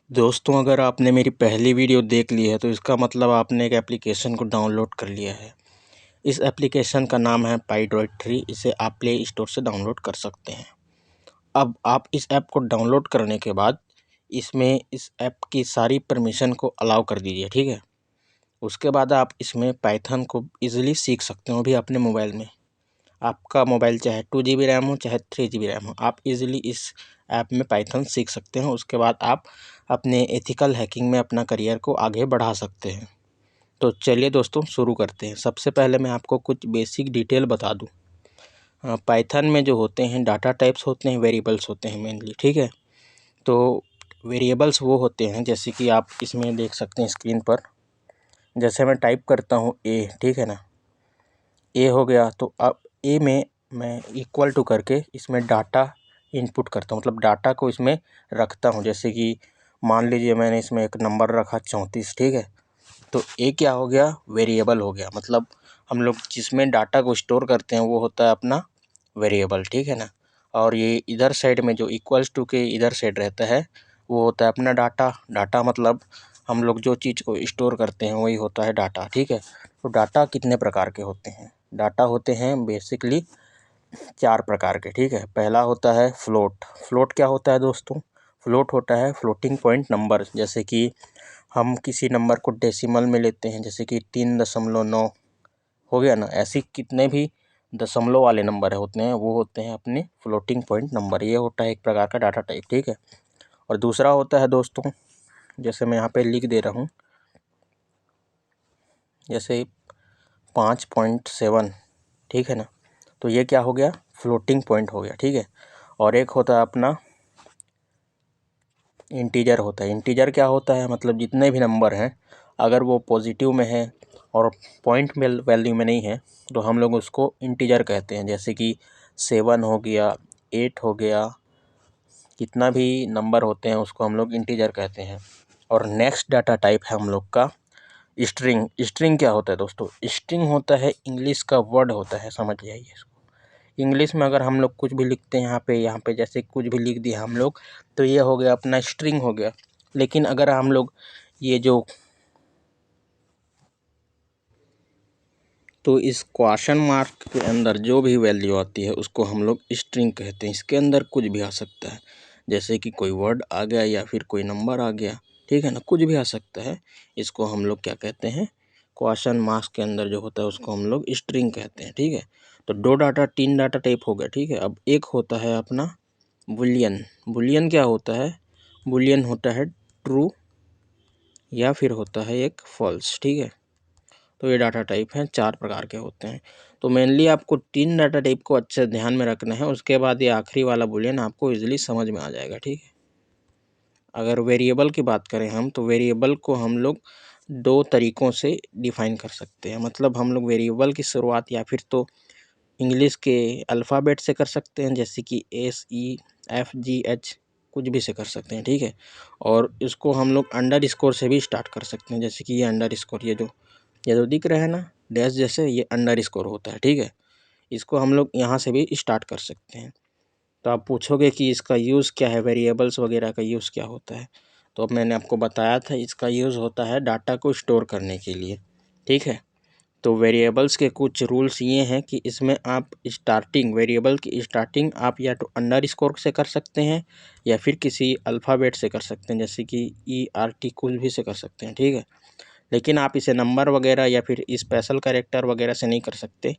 दोस्तों, अगर आपने मेरी पहली वीडियो देख ली है तो इसका मतलब आपने एक एप्लीकेशन को डाउनलोड कर लिया है। इस एप्लीकेशन का नाम है पाईड्रॉइड 3। इसे आप प्ले स्टोर से डाउनलोड कर सकते हैं। अब आप इस ऐप को डाउनलोड करने के बाद इसमें इस ऐप की सारी परमिशन को अलाउ कर दीजिए, ठीक है। उसके बाद आप इसमें पाइथन को ईजिली सीख सकते हो भी अपने मोबाइल में। आपका मोबाइल चाहे 2 GB रैम हो चाहे 3 GB रैम हो, आप इजीली इस ऐप में पाइथन सीख सकते हैं। उसके बाद आप अपने एथिकल हैकिंग में अपना करियर को आगे बढ़ा सकते हैं। तो चलिए दोस्तों शुरू करते हैं। सबसे पहले मैं आपको कुछ बेसिक डिटेल बता दूं। पाइथन में जो होते हैं डाटा टाइप्स होते हैं, वेरिएबल्स होते हैं मेनली, ठीक है। तो वेरिएबल्स वो होते हैं जैसे कि आप इसमें देख सकते हैं स्क्रीन पर। जैसे मैं टाइप करता हूँ ए, ठीक है ना, ए हो गया। तो अब ए में मैं इक्वल टू करके इसमें डाटा इनपुट करता हूँ, मतलब डाटा को इसमें रखता हूँ। जैसे कि मान लीजिए मैंने इसमें एक नंबर रखा 34, ठीक है। तो ए क्या हो गया, वेरिएबल हो गया। मतलब हम लोग जिसमें डाटा को स्टोर करते हैं वो होता है अपना वेरिएबल, ठीक है ना। और ये इधर साइड में जो इक्वल्स टू के इधर साइड रहता है वो होता है अपना डाटा। डाटा मतलब हम लोग जो चीज़ को स्टोर करते हैं वही होता है डाटा, ठीक है। तो डाटा कितने प्रकार के होते हैं? डाटा होते हैं बेसिकली 4 प्रकार के, ठीक है। पहला होता है फ्लोट। फ्लोट क्या होता है दोस्तों? फ्लोट होता है फ्लोटिंग पॉइंट नंबर। जैसे कि हम किसी नंबर को डेसिमल में लेते हैं, जैसे कि 3.9 हो गया ना। ऐसी कितने भी दशमलव वाले नंबर होते हैं वो होते हैं अपने फ्लोटिंग पॉइंट नंबर। ये होता है एक प्रकार का डाटा टाइप, ठीक है। और दूसरा होता है दोस्तों, जैसे मैं यहाँ पे लिख दे रहा हूँ, जैसे 5.7, ठीक है ना। तो ये क्या हो गया, फ्लोटिंग पॉइंट हो गया, ठीक है। और एक होता है अपना इंटीजर होता है। इंटीजर क्या होता है, मतलब जितने भी नंबर हैं अगर वो पॉजिटिव में है और पॉइंट में वैल्यू में नहीं है तो हम लोग उसको इंटीजर कहते हैं। जैसे कि 7 हो गया, 8 हो गया, कितना भी नंबर होते हैं उसको हम लोग इंटीजर कहते हैं। और नेक्स्ट डाटा टाइप है हम लोग का स्ट्रिंग। स्ट्रिंग क्या होता है दोस्तों? स्ट्रिंग होता है इंग्लिश का वर्ड होता है, समझ जाइए इसको। इंग्लिश में अगर हम लोग कुछ भी लिखते हैं यहाँ पे जैसे कुछ भी लिख दिया हम लोग तो ये हो गया अपना स्ट्रिंग हो गया। लेकिन अगर हम लोग ये जो तो इस क्वेश्चन मार्क के अंदर जो भी वैल्यू आती है उसको हम लोग स्ट्रिंग कहते हैं। इसके अंदर कुछ भी आ सकता है, जैसे कि कोई वर्ड आ गया या फिर कोई नंबर आ गया, ठीक है ना, कुछ भी आ सकता है। इसको हम लोग क्या कहते हैं, क्वेश्चन मार्क्स के अंदर जो होता है उसको हम लोग स्ट्रिंग कहते हैं, ठीक है। तो 3 डाटा टाइप हो गया, ठीक है। अब एक होता है अपना बुलियन। बुलियन क्या होता है? बुलियन होता है ट्रू या फिर होता है एक फॉल्स, ठीक है। तो ये डाटा टाइप हैं, 4 प्रकार के होते हैं। तो मेनली आपको 3 डाटा टाइप को अच्छे से ध्यान में रखना है। उसके बाद ये आखिरी वाला बुलियन आपको इजीली समझ में आ जाएगा, ठीक है। अगर वेरिएबल की बात करें हम, तो वेरिएबल को हम लोग 2 तरीक़ों से डिफ़ाइन कर सकते हैं। मतलब हम लोग वेरिएबल की शुरुआत या फिर तो इंग्लिश के अल्फ़ाबेट से कर सकते हैं, जैसे कि SEFGH कुछ भी से कर सकते हैं, ठीक है। और इसको हम लोग अंडरस्कोर से भी स्टार्ट कर सकते हैं, जैसे कि ये अंडरस्कोर, ये जो दिख रहा है ना डैश जैसे, ये अंडरस्कोर होता है, ठीक है। इसको हम लोग यहाँ से भी स्टार्ट कर सकते हैं। तो आप पूछोगे कि इसका यूज़ क्या है, वेरिएबल्स वगैरह का यूज़ क्या होता है? तो अब मैंने आपको बताया था, इसका यूज़ होता है डाटा को स्टोर करने के लिए, ठीक है। तो वेरिएबल्स के कुछ रूल्स ये हैं कि इसमें आप वेरिएबल की स्टार्टिंग आप या तो अंडरस्कोर से कर सकते हैं या फिर किसी अल्फ़ाबेट से कर सकते हैं, जैसे कि ERT कुछ भी से कर सकते हैं, ठीक है। लेकिन आप इसे नंबर वगैरह या फिर स्पेशल कैरेक्टर वगैरह से नहीं कर सकते,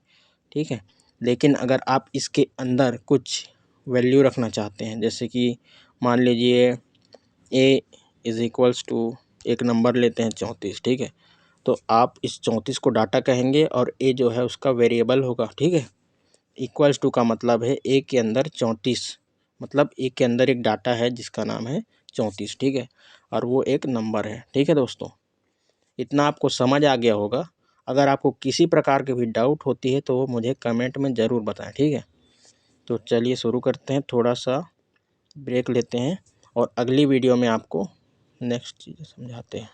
ठीक है। लेकिन अगर आप इसके अंदर कुछ वैल्यू रखना चाहते हैं, जैसे कि मान लीजिए A इज़ इक्वल्स टू एक नंबर लेते हैं 34, ठीक है। तो आप इस 34 को डाटा कहेंगे और A जो है उसका वेरिएबल होगा, ठीक है। इक्वल्स टू का मतलब है A के अंदर 34, मतलब A के अंदर एक डाटा है जिसका नाम है 34, ठीक है। और वो एक नंबर है, ठीक है दोस्तों। इतना आपको समझ आ गया होगा। अगर आपको किसी प्रकार की भी डाउट होती है तो वो मुझे कमेंट में ज़रूर बताएं, ठीक है। तो चलिए शुरू करते हैं, थोड़ा सा ब्रेक लेते हैं और अगली वीडियो में आपको नेक्स्ट चीज़ें समझाते हैं।